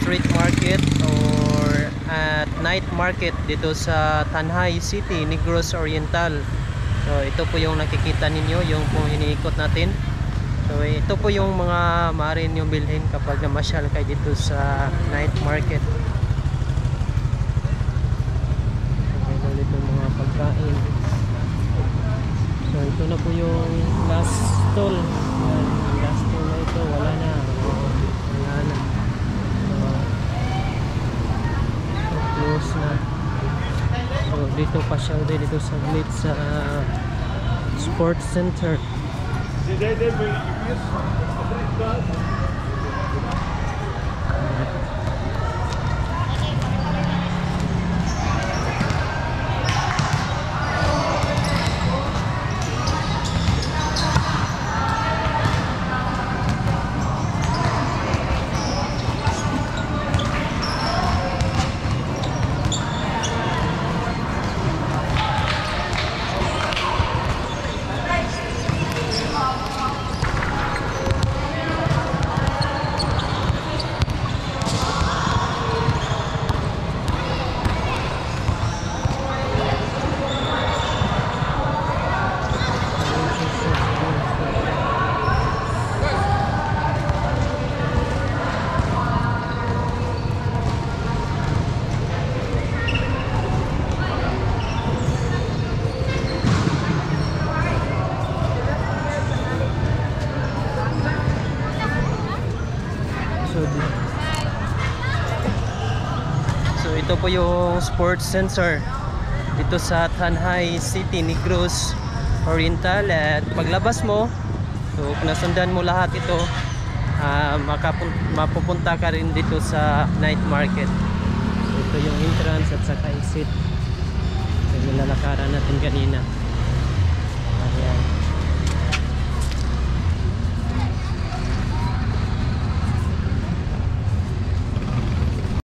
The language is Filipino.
street market or at night market dito sa Tanjay City, Negros Oriental. So ito po yung nakikita ninyo, yung pong iniikot natin. So ito po yung mga maaari nyo bilhin kapag namasyal kayo dito sa night market. So ito mga pagkain. So ito na po yung last stall. Yan, last stall na ito, wala na. Wala na. So close na. So dito pasyal din dito sa glit sa sports center. So ito po yung sports center dito sa Tanjay City, Negros Oriental. At paglabas mo, so kung nasundan mo lahat ito, mapupunta ka rin dito sa night market. So ito yung entrance at saka exit. So nilalakaran natin kanina.